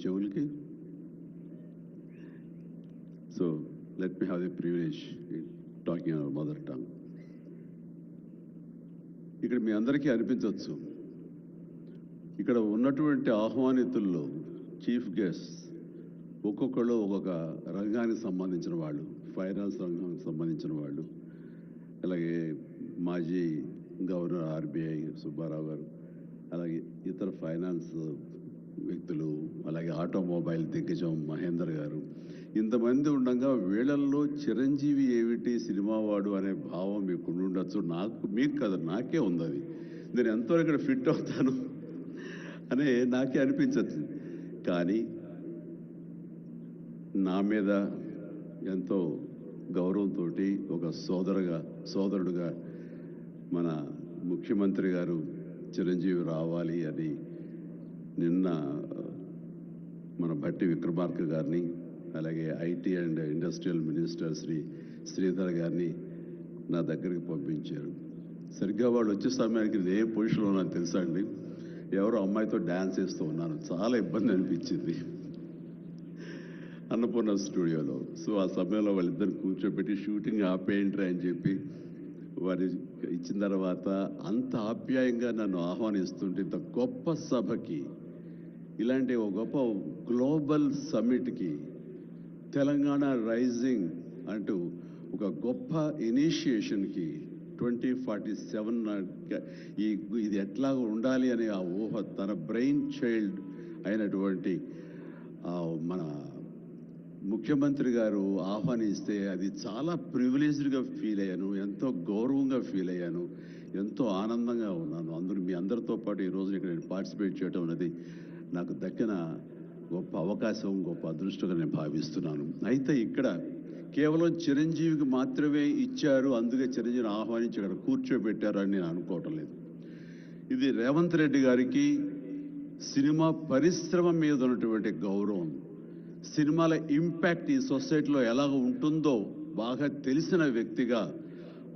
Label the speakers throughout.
Speaker 1: చెవులకి. So let me have the privilege talking our mother tongue. ఇక్కడ మీ అందరికీ అనిపించవచ్చు, ఇక్కడ ఉన్నటువంటి ఆహ్వానితుల్లో చీఫ్ గెస్ట్ ఒక్కొక్కళ్ళు ఒక్కొక్క రంగానికి సంబంధించిన వాళ్ళు, ఫైనాన్స్ రంగానికి సంబంధించిన వాళ్ళు, అలాగే మాజీ గవర్నర్ ఆర్బీఐ సుబ్బారావు గారు, అలాగే ఇతర ఫైనాన్స్ వ్యక్తులు, అలాగే ఆటోమొబైల్ దిగ్గజం మహేందర్ గారు, ఇంతమంది ఉండగా వీళ్ళల్లో చిరంజీవి ఏమిటి సినిమా వాడు అనే భావం మీకు ఉండొచ్చు. మీకు కదా, నాకే ఉంది అది. నేను ఎంతో ఇక్కడ ఫిట్ అవుతాను అని నాకే అనిపించచ్చు. కానీ నా మీద ఎంతో గౌరవంతో ఒక సోదరుడుగా మన ముఖ్యమంత్రి గారు చిరంజీవి రావాలి అని నిన్న మన భట్టి విక్రమార్క గారిని, అలాగే IT and industrial minister Sridhar గారిని నా దగ్గరికి పంపించారు. సరిగ్గా వాళ్ళు వచ్చే సమయానికి నేను ఏ పొజిషన్లో ఉన్నాను తెలుసా అండి? ఎవరో అమ్మాయితో డ్యాన్స్ వేస్తూ ఉన్నాను. చాలా ఇబ్బంది అనిపించింది అన్నపూర్ణ స్టూడియోలో. సో ఆ సమయంలో వాళ్ళిద్దరు కూర్చోబెట్టి షూటింగ్ ఆపేయండి అని చెప్పి వారి ఇచ్చిన తర్వాత అంత ఆప్యాయంగా నన్ను ఆహ్వానిస్తుంటే, ఇంత గొప్ప సభకి, ఇలాంటి ఒక గొప్ప గ్లోబల్ సమ్మిట్కి, తెలంగాణ రైజింగ్ అంటూ ఒక గొప్ప ఇనిషియేషన్కి 2047 ఇది ఎట్లా ఉండాలి అనే ఆ ఊహ తన బ్రెయిన్ చైల్డ్ అయినటువంటి మన ముఖ్యమంత్రి గారు ఆహ్వానిస్తే అది చాలా ప్రివిలేజ్డ్గా ఫీల్ అయ్యాను, ఎంతో గౌరవంగా ఫీల్ అయ్యాను, ఎంతో ఆనందంగా ఉన్నాను. మీ అందరితో పాటు ఈరోజు ఇక్కడ నేను పార్టిసిపేట్ చేయడం అనేది నాకు దక్కిన గొప్ప అవకాశం, గొప్ప అదృష్టంగా నేను భావిస్తున్నాను. అయితే ఇక్కడ కేవలం చిరంజీవికి మాత్రమే ఇచ్చారు, అందుకే చిరంజీవిని ఆహ్వానించి ఇక్కడ కూర్చోబెట్టారు అని నేను అనుకోవటం లేదు. ఇది రేవంత్ రెడ్డి గారికి సినిమా పరిశ్రమ మీద ఉన్నటువంటి గౌరవం, సినిమాల ఇంపాక్ట్ ఈ సొసైటీలో ఎలాగ ఉంటుందో బాగా తెలిసిన వ్యక్తిగా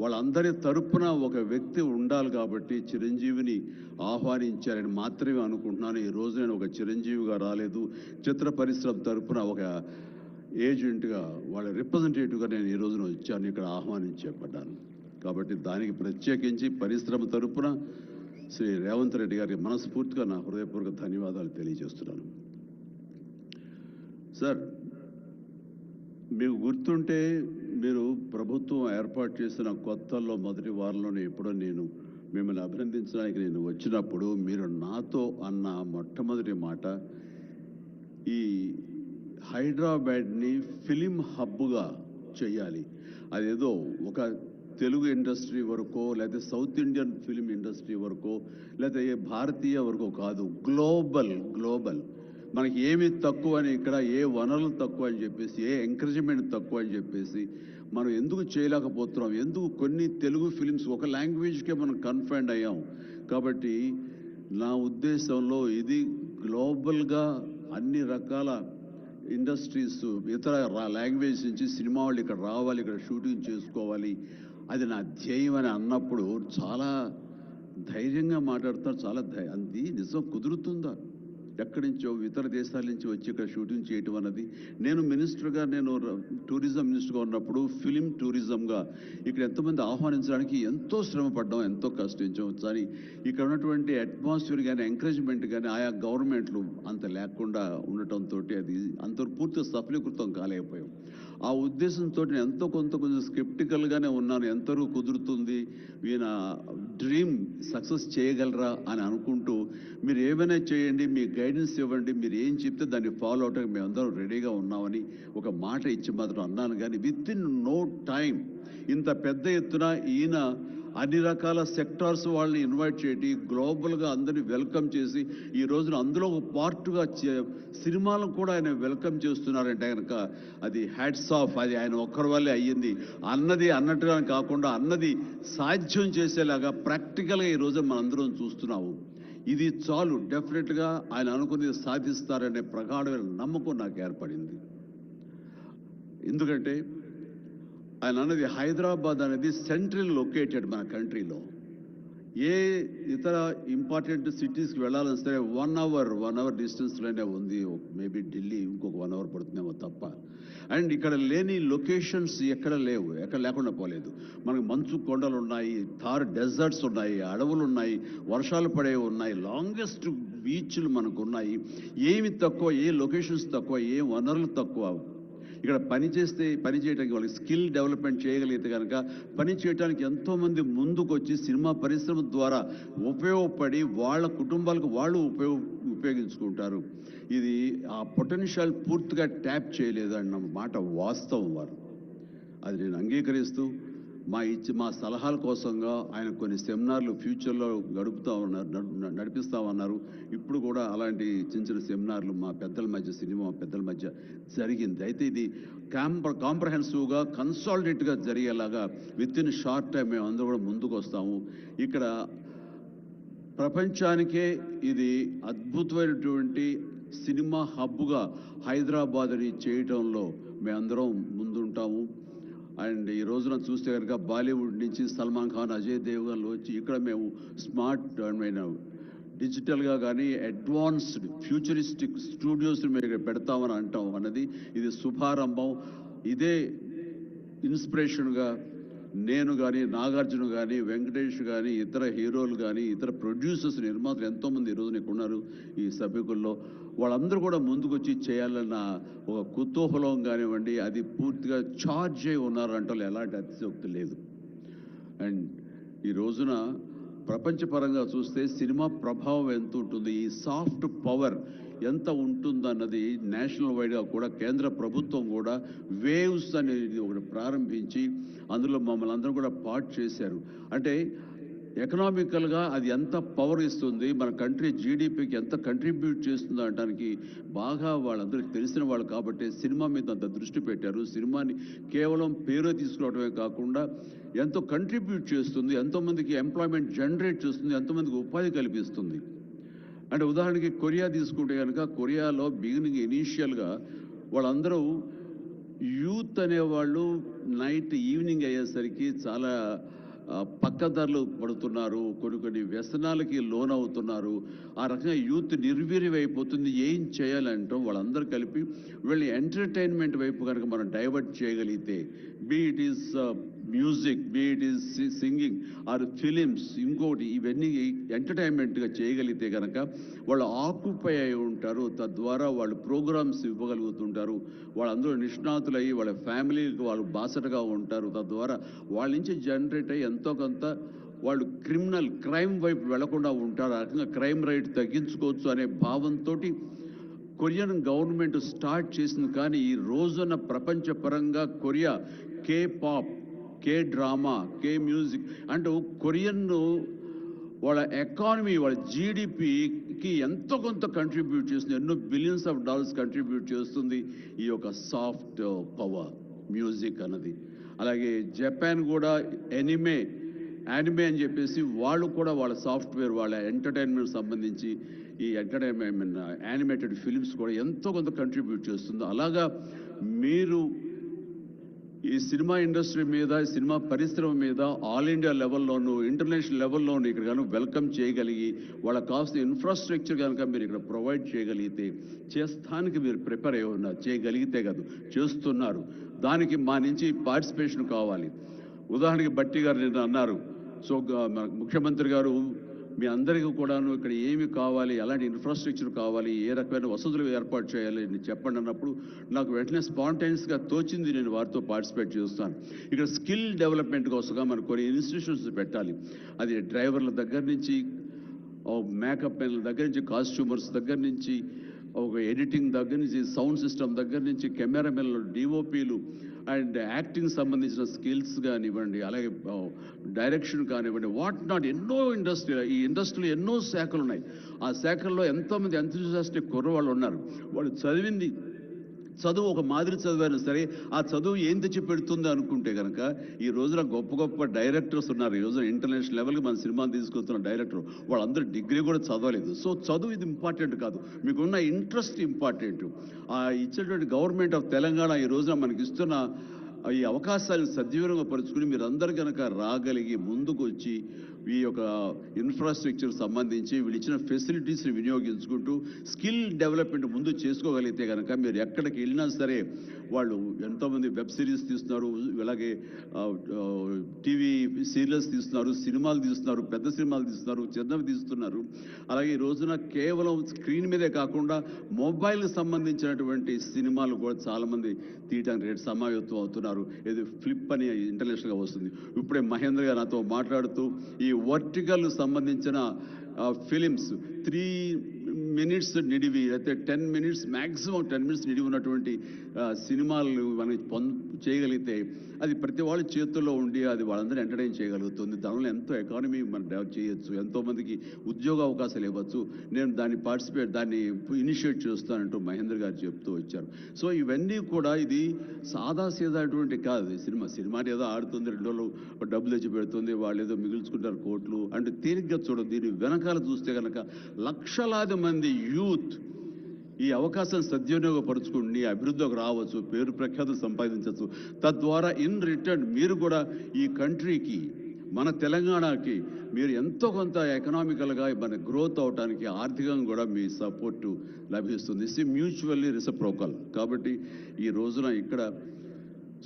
Speaker 1: వాళ్ళందరి తరపున ఒక వ్యక్తి ఉండాలి కాబట్టి చిరంజీవిని ఆహ్వానించారని మాత్రమే అనుకుంటున్నాను. ఈరోజు నేను ఒక చిరంజీవిగా రాలేదు, చిత్ర పరిశ్రమ తరపున ఒక ఏజెంట్గా, వాళ్ళ రిప్రజెంటేటివ్గా నేను ఈ రోజున వచ్చాను, ఇక్కడ ఆహ్వానించబడ్డాను. కాబట్టి దానికి ప్రత్యేకించి పరిశ్రమ తరపున శ్రీ రేవంత్ రెడ్డి గారికి మనస్ఫూర్తిగా నా హృదయపూర్వక ధన్యవాదాలు తెలియజేస్తున్నాను. సార్, మీకు గుర్తుంటే మీరు ప్రభుత్వం ఏర్పాటు చేసిన కొత్తల్లో మొదటి వారంలోనే ఎప్పుడో నేను మిమ్మల్ని అభినందించడానికి నేను వచ్చినప్పుడు మీరు నాతో అన్న మొట్టమొదటి మాట, ఈ హైదరాబాద్ని ఫిలిం హబ్గా చేయాలి. అదేదో ఒక తెలుగు ఇండస్ట్రీ వరకో, లేకపోతే సౌత్ ఇండియన్ ఫిలిం ఇండస్ట్రీ వరకో, లేకపోతే భారతీయ వరకో కాదు, గ్లోబల్. మనకి ఏమి తక్కువ అని, ఇక్కడ ఏ వనరులు తక్కువ అని చెప్పేసి, ఏ ఎంకరేజ్మెంట్ తక్కువ అని చెప్పేసి మనం ఎందుకు చేయలేకపోతున్నాం? ఎందుకు కొన్ని తెలుగు ఫిలిమ్స్ ఒక లాంగ్వేజ్కే మనం కన్ఫైన్డ్ అయ్యాం? కాబట్టి నా ఉద్దేశంలో ఇది గ్లోబల్గా అన్ని రకాల ఇండస్ట్రీస్, ఇతర లాంగ్వేజ్ నుంచి సినిమా వాళ్ళు ఇక్కడ రావాలి, ఇక్కడ షూటింగ్ చేసుకోవాలి, అది నా ధ్యేయం అని అన్నప్పుడు చాలా ధైర్యంగా మాట్లాడుతారు. అది నిజం కుదురుతుందా? ఎక్కడి నుంచో ఇతర దేశాల నుంచి వచ్చి ఇక్కడ షూటింగ్ చేయటం అన్నది, నేను టూరిజం మినిస్టర్గా ఉన్నప్పుడు ఫిలిం టూరిజంగా ఇక్కడ ఎంతోమంది ఆహ్వానించడానికి ఎంతో శ్రమ పడ్డాం, ఎంతో కష్టించాం. కానీ ఇక్కడ ఉన్నటువంటి అట్మాస్ఫియర్ కానీ ఎంకరేజ్మెంట్ కానీ ఆయా గవర్నమెంట్లు అంత లేకుండా ఉండటంతో అది అంత పూర్తిగా సఫలీకృతం కాలేకపోయాం. ఆ ఉద్దేశంతో నేను ఎంతో కొంచెం స్కెప్టికల్గానే ఉన్నాను. ఎంతవరకు కుదురుతుంది, ఈయన డ్రీమ్ సక్సెస్ చేయగలరా అని అనుకుంటూ, మీరు ఏమైనా చేయండి, మీ గైడెన్స్ ఇవ్వండి, మీరు ఏం చెప్తే దాన్ని ఫాలో అవడానికి మేమందరం రెడీగా ఉన్నామని ఒక మాట ఇచ్చి మాత్రం అన్నాను. కానీ విత్ ఇన్ నో టైం ఇంత పెద్ద ఎత్తున ఈయన అన్ని రకాల సెక్టార్స్ వాళ్ళని ఇన్వైట్ చేసి గ్లోబల్గా అందరినీ వెల్కమ్ చేసి ఈ రోజున అందులో ఒక పార్ట్గా సినిమాలను కూడా ఆయన వెల్కమ్ చేస్తున్నారంటే కనుక అది హ్యాట్స్ ఆఫ్. అది ఆయన ఒక్కరి వల్లే అయ్యింది. అన్నట్టుగా కాకుండా అన్నది సాధ్యం చేసేలాగా ప్రాక్టికల్గా ఈ రోజు మనందరం చూస్తున్నాము. ఇది చాలు, డెఫినెట్గా ఆయన అనుకున్నది సాధిస్తారనే ప్రగాఢమైన నమ్మకం నాకు ఏర్పడింది. ఎందుకంటే ఆయన అన్నది హైదరాబాద్ అనేది సెంట్రల్ లొకేటెడ్ మన కంట్రీలో. ఏ ఇతర ఇంపార్టెంట్ సిటీస్కి వెళ్ళాలని సరే 1 అవర్ డిస్టెన్స్లోనే ఉంది. మేబీ ఢిల్లీ ఇంకొక 1 అవర్ పడుతుందేమో తప్ప. అండ్ ఇక్కడ లేని లొకేషన్స్ ఎక్కడ లేవు, ఎక్కడ లేకుండా పోలేదు. మనకు మంచు కొండలు ఉన్నాయి, థార్ డెజర్ట్స్ ఉన్నాయి, అడవులు ఉన్నాయి, వర్షాలు పడేవి ఉన్నాయి, లాంగెస్ట్ బీచ్లు మనకు ఉన్నాయి. ఏమి తక్కువ, ఏ లొకేషన్స్ తక్కువ, ఏ వనరులు తక్కువ. ఇక్కడ పని చేయడానికి వాళ్ళకి స్కిల్ డెవలప్మెంట్ చేయగలిగితే కనుక పని చేయడానికి ఎంతోమంది ముందుకు వచ్చి సినిమా పరిశ్రమ ద్వారా ఉపయోగపడి వాళ్ళ కుటుంబాలకు వాళ్ళు ఉపయోగించుకుంటారు. ఇది ఆ పొటెన్షియల్ పూర్తిగా ట్యాప్ చేయలేదన్న మాట వాస్తవం. వారు అది నేను అంగీకరిస్తూ మా సలహాల కోసంగా ఆయన కొన్ని సెమినార్లు ఫ్యూచర్లో నడిపిస్తామన్నారు. ఇప్పుడు కూడా అలాంటి చిన్న సెమినార్లు మా పెద్దల మధ్య, సినిమా పెద్దల మధ్య జరిగింది. అయితే ఇది కాంప్రహెన్సివ్గా కన్సాలిడేట్గా జరిగేలాగా విత్ ఇన్ షార్ట్ టైం మేము అందరూ కూడా ముందుకు వస్తాము. ఇక్కడ ప్రపంచానికే ఇది అద్భుతమైనటువంటి సినిమా హబ్గా హైదరాబాద్ని చేయటంలో మేమందరం ముందుంటాము. అండ్ ఈ రోజున చూస్తే కనుక బాలీవుడ్ నుంచి సల్మాన్ ఖాన్, అజయ్ దేవ్గన్లు వచ్చి ఇక్కడ మేము స్మార్ట్ డిజిటల్గా కానీ అడ్వాన్స్డ్ ఫ్యూచరిస్టిక్ స్టూడియోస్ మేము ఇక్కడ పెడతామని అంటాం అన్నది ఇది శుభారంభం. ఇదే ఇన్స్పిరేషన్గా నేను కానీ, నాగార్జున కానీ, వెంకటేష్ కానీ, ఇతర హీరోలు కానీ, ఇతర ప్రొడ్యూసర్స్, నిర్మాతలు ఎంతోమంది ఈరోజు నీకు ఉన్నారు ఈ సభ్యుకుల్లో. వాళ్ళందరూ కూడా ముందుకొచ్చి చేయాలన్న ఒక కుతూహలం కానివ్వండి, అది పూర్తిగా ఛార్జ్ అయి ఉన్నారంటే ఎలాంటి అతిశయోక్తి లేదు. అండ్ ఈ రోజున ప్రపంచపరంగా చూస్తే సినిమా ప్రభావం ఎంత ఉంటుంది, ఈ సాఫ్ట్ పవర్ ఎంత ఉంటుందన్నది నేషనల్ వైడ్గా కూడా కేంద్ర ప్రభుత్వం కూడా వేవ్స్ అనేది ఒకటి ప్రారంభించి అందులో మమ్మల్ని అందరూ కూడా పార్ట్ చేశారు. అంటే ఎకనామికల్గా అది ఎంత పవర్ ఇస్తుంది, మన కంట్రీ జీడిపికి ఎంత కంట్రిబ్యూట్ చేస్తుందో అనడానికి బాగా వాళ్ళందరికీ తెలిసిన వాళ్ళు కాబట్టి సినిమా మీద అంత దృష్టి పెట్టారు. సినిమాని కేవలం పేరు తీసుకురావడమే కాకుండా ఎంతో కంట్రిబ్యూట్ చేస్తుంది, ఎంతోమందికి ఎంప్లాయ్మెంట్ జనరేట్ చేస్తుంది, ఎంతోమందికి ఉపాధి కల్పిస్తుంది. అంటే ఉదాహరణకి కొరియా తీసుకుంటే కనుక కొరియాలో బిగినింగ్ ఇనీషియల్గా వాళ్ళందరూ యూత్ అనేవాళ్ళు ఈవినింగ్ అయ్యేసరికి చాలా పక్కదారులు పడుతున్నారు, కొన్ని వ్యసనాలకి లోనవుతున్నారు. ఆ రకంగా యూత్ నిర్వీర్యమైపోతుంది. ఏం చేయాలంటాం వాళ్ళందరూ కలిపి వీళ్ళని ఎంటర్టైన్మెంట్ వైపు కనుక మనం డైవర్ట్ చేయగలిగితే, be it is music, be it is singing or films, ఇంకోటి ఇవన్నీ ఎంటర్టైన్మెంట్గా చేయగలిగితే కనుక వాళ్ళు ఆక్యుపై అయి ఉంటారు. తద్వారా వాళ్ళు ప్రోగ్రామ్స్ ఇవ్వగలుగుతుంటారు. వాళ్ళందరూ నిష్ణాతులయ్యి వాళ్ళ ఫ్యామిలీకి వాళ్ళు బాసటగా ఉంటారు. తద్వారా వాళ్ళ నుంచి జనరేట్ అయ్యి ఎంతో కొంత వాళ్ళు క్రైమ్ వైపు వెళ్లకుండా ఉంటారు. ఆ రకంగా క్రైమ్ రేట్ తగ్గించుకోవచ్చు అనే భావంతో కొరియన్ గవర్నమెంట్ స్టార్ట్ చేసింది. కానీ ఈ రోజున ప్రపంచపరంగా Korea K pop, K drama, K music అంటూ కొరియన్ వాళ్ళ ఎకానమీ, వాళ్ళ జీడిపికి ఎంతో కొంత కంట్రిబ్యూట్ చేస్తుంది. ఎన్నో బిలియన్స్ ఆఫ్ డాలర్స్ కంట్రిబ్యూట్ చేస్తుంది ఈ యొక్క సాఫ్ట్ పవర్ మ్యూజిక్ అన్నది. అలాగే జపాన్ కూడా యానిమే అని చెప్పేసి వాళ్ళు కూడా వాళ్ళ సాఫ్ట్వేర్, వాళ్ళ ఎంటర్టైన్మెంట్ సంబంధించి ఈ ఎంటర్టైన్మెంట్ యానిమేటెడ్ ఫిలిమ్స్ కూడా ఎంతో కొంత కంట్రిబ్యూట్ చేస్తుంది. అలాగా మీరు ఈ సినిమా ఇండస్ట్రీ మీద, సినిమా పరిశ్రమ మీద ఆల్ ఇండియా లెవెల్లోనూ ఇంటర్నేషనల్ లెవెల్లోనూ ఇక్కడ కనుక వెల్కమ్ చేయగలిగి వాళ్ళకి కావాల్సిన ఇన్ఫ్రాస్ట్రక్చర్ కనుక మీరు ఇక్కడ ప్రొవైడ్ చేయగలిగితే, చేస్తానికి మీరు ప్రిపేర్ అయి ఉన్నారు, చేయగలిగితే కాదు చేస్తున్నారు. దానికి మా నుంచి పార్టిసిపేషన్ కావాలి. ఉదాహరణకి బట్టి గారు నిన్న అన్నారు, సో ముఖ్యమంత్రి గారు మీ అందరికీ కూడాను ఇక్కడ ఏమి కావాలి, ఎలాంటి ఇన్ఫ్రాస్ట్రక్చర్ కావాలి, ఏ రకమైన వసతులు ఏర్పాటు చేయాలి అని చెప్పండి అన్నప్పుడు నాకు వెంటనే స్పాంటైనియస్గా తోచింది, నేను వారితో పార్టిసిపేట్ చేస్తాను. ఇక్కడ స్కిల్ డెవలప్మెంట్ కోసంగా మనం కొన్ని ఇన్స్టిట్యూషన్స్ పెట్టాలి. అది డ్రైవర్ల దగ్గర నుంచి, మేకప్ మెన్ల దగ్గర నుంచి, కాస్ట్యూమర్స్ దగ్గర నుంచి, ఒక ఎడిటింగ్ దగ్గర నుంచి, సౌండ్ సిస్టమ్ దగ్గర నుంచి, కెమెరామెన్లు, డిఓపీలు అండ్ యాక్టింగ్ సంబంధించిన స్కిల్స్ కానివ్వండి, అలాగే డైరెక్షన్ కానివ్వండి, వాట్ నాట్ ఎన్నో ఈ ఇండస్ట్రీలో ఎన్నో శాఖలు ఉన్నాయి. ఆ శాఖల్లో ఎంతోమంది ఎంతూజియాస్టిక్ కుర్రవాళ్ళు ఉన్నారు. వాళ్ళు చదువు ఒక మాదిరి చదివారు సరే, ఆ చదువు ఏం తెచ్చి పెడుతుంది అనుకుంటే కనుక ఈ రోజున గొప్ప డైరెక్టర్స్ ఉన్నారు. ఈ రోజున ఇంటర్నేషనల్ లెవెల్కి మన సినిమాని తీసుకొస్తున్న డైరెక్టర్ వాళ్ళందరూ డిగ్రీ కూడా చదవలేదు. సో చదువు ఇది ఇంపార్టెంట్ కాదు, మీకున్న ఇంట్రెస్ట్ ఇంపార్టెంట్. ఆ ఇచ్చేటువంటి గవర్నమెంట్ ఆఫ్ తెలంగాణ ఈ రోజున మనకి ఇస్తున్న ఈ అవకాశాలను సద్వినియోగపరుచుకుని మీరందరూ కనుక రాగలిగి ముందుకు వచ్చి ఈ యొక్క ఇన్ఫ్రాస్ట్రక్చర్ సంబంధించి వీళ్ళు ఇచ్చిన ఫెసిలిటీస్ని వినియోగించుకుంటూ స్కిల్ డెవలప్మెంట్ ముందు చేసుకోగలిగితే కనుక మీరు ఎక్కడికి వెళ్ళినా సరే వాళ్ళు ఎంతోమంది వెబ్ సిరీస్ తీస్తున్నారు, అలాగే టీవీ సీరియల్స్ తీస్తున్నారు, సినిమాలు తీస్తున్నారు, పెద్ద సినిమాలు తీస్తున్నారు, చిన్నవి తీస్తున్నారు. అలాగే ఈ రోజున కేవలం స్క్రీన్ మీదే కాకుండా మొబైల్కి సంబంధించినటువంటి సినిమాలు కూడా చాలామంది తీయటానికి రేటు సమాయత్తం అవుతున్నారు. ఇది ఫ్లిప్ అని ఇంటర్నేషనల్గా వస్తుంది. ఇప్పుడే మహేంద్ర గారు నాతో మాట్లాడుతూ ఈ వర్టికల్ సంబంధించిన ఫిలిమ్స్ 3 minutes నిడివి అయితే 10 minutes మ్యాక్సిమం 10 minutes నిడివి ఉన్నటువంటి సినిమాలు మనం చేయగలిగితే అది ప్రతి వాళ్ళ చేతుల్లో ఉండి అది వాళ్ళందరూ ఎంటర్టైన్ చేయగలుగుతుంది. దానివల్ల ఎంతో ఎకానమీ మనం డెవలప్ చేయొచ్చు, ఎంతోమందికి ఉద్యోగ అవకాశాలు ఇవ్వచ్చు. నేను దాన్ని ఇనిషియేట్ చేస్తానంటూ మహేంద్ర గారు చెప్తూ వచ్చారు. సో ఇవన్నీ కూడా ఇది సాదాసీదాటువంటి కాదు. సినిమా ఏదో ఆడుతుంది, 2 రోజులు డబ్బులు తెచ్చి పెడుతుంది, వాళ్ళు ఏదో మిగుల్చుకుంటారు కోట్లు అంటే తేలిగ్గా చూడదు. దీని వెనకాల చూస్తే కనుక లక్షలాది మంది యూత్ ఈ అవకాశం సద్వినియోగపరుచుకుని అభివృద్ధికి రావచ్చు, పేరు ప్రఖ్యాతులు సంపాదించవచ్చు. తద్వారా ఇన్ రిటర్న్ మీరు కూడా ఈ కంట్రీకి, మన తెలంగాణకి మీరు ఎంతో కొంత ఎకనామికల్గా మన గ్రోత్ అవడానికి ఆర్థికంగా కూడా మీ సపోర్టు లభిస్తుంది. Mutually reciprocal. కాబట్టి ఈ రోజున ఇక్కడ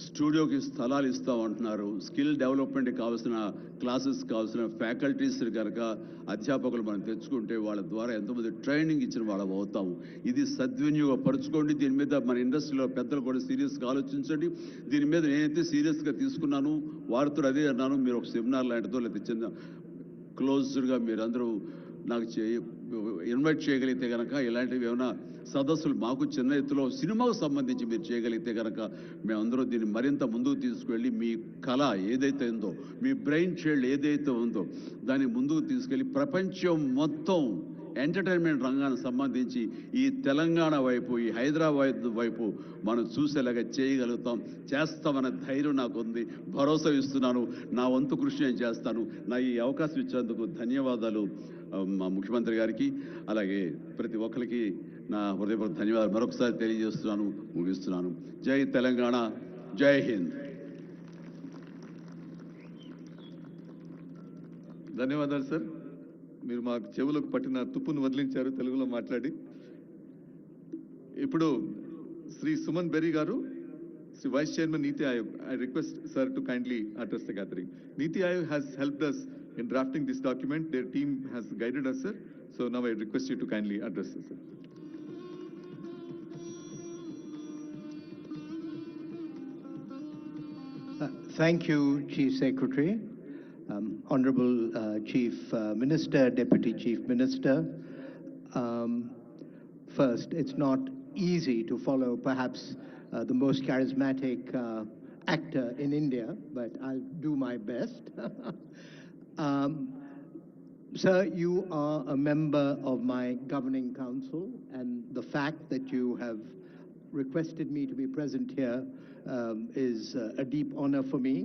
Speaker 1: స్టూడియోకి స్థలాలు ఇస్తామంటున్నారు. స్కిల్ డెవలప్మెంట్కి కావాల్సిన క్లాసెస్ కావాల్సిన ఫ్యాకల్టీస్ కనుక అధ్యాపకులు మనం తెచ్చుకుంటే వాళ్ళ ద్వారా ఎంతోమంది ట్రైనింగ్ ఇచ్చిన వాళ్ళం అవుతాము. ఇది సద్వినియోగపరచుకోండి. దీని మీద మన ఇండస్ట్రీలో పెద్దలు కూడా సీరియస్గా ఆలోచించండి. దీని మీద నేనైతే సీరియస్గా తీసుకున్నాను, వారితో అదే అన్నాను. మీరు ఒక సెమినార్ లాంటిదో లేదా చిన్న క్లోజ్డ్గా మీరందరూ నాకు ఇన్వైట్ చేయగలిగితే కనుక ఇలాంటివి ఏమైనా సదస్సులు మాకు చిన్న ఎత్తులో సినిమాకు సంబంధించి మీరు చేయగలిగితే కనుక మేమందరూ దీన్ని మరింత ముందుకు తీసుకువెళ్ళి మీ కళ ఏదైతే ఉందో, మీ బ్రెయిన్ చైల్డ్ ఏదైతే ఉందో దాన్ని ముందుకు తీసుకెళ్ళి ప్రపంచం మొత్తం ఎంటర్టైన్మెంట్ రంగానికి సంబంధించి ఈ తెలంగాణ వైపు, ఈ హైదరాబాద్ వైపు మనం చూసేలాగా చేస్తామనే ధైర్యం నాకు ఉంది. భరోసా ఇస్తున్నాను. నా వంతు కృషి నేను చేస్తాను. నా ఈ అవకాశం ఇచ్చేందుకు ధన్యవాదాలు మా ముఖ్యమంత్రి గారికి, అలాగే ప్రతి ఒక్కరికి నా హృదయపూర్వక ధన్యవాదాలు మరొకసారి తెలియజేస్తున్నాను, ముగిస్తున్నాను. జై తెలంగాణ, జై హింద్.
Speaker 2: ధన్యవాదాలు సార్. మీరు మాకు చెవులకు పట్టిన తుప్పును వదిలించారు తెలుగులో మాట్లాడి. ఇప్పుడు శ్రీ సుమన్ బెర్రీ గారు, Shri vice chairman NITI Aayog. I request sir to kindly address the gathering. Niti Aayog has helped us in drafting this document. Their team has guided us, sir. So now I request you to kindly address us, sir.
Speaker 3: Thank you, Chief Secretary. Honorable Chief Minister, Deputy Chief Minister. First, it's not easy to follow perhaps the most charismatic actor in India, but I'll do my best. Sir, you are a member of my governing council, and the fact that you have requested me to be present here is a deep honor for me.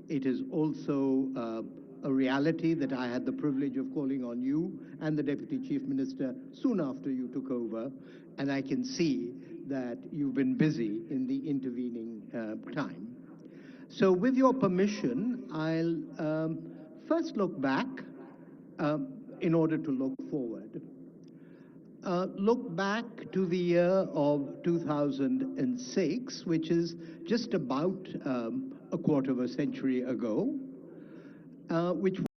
Speaker 3: It is also a reality that I had the privilege of calling on you and the Deputy Chief Minister soon after you took over, and I can see that you've been busy in the intervening time. So with your permission, I'll first look back in order to look forward. Look back to the year of 2006, which is just about a quarter of a century ago, which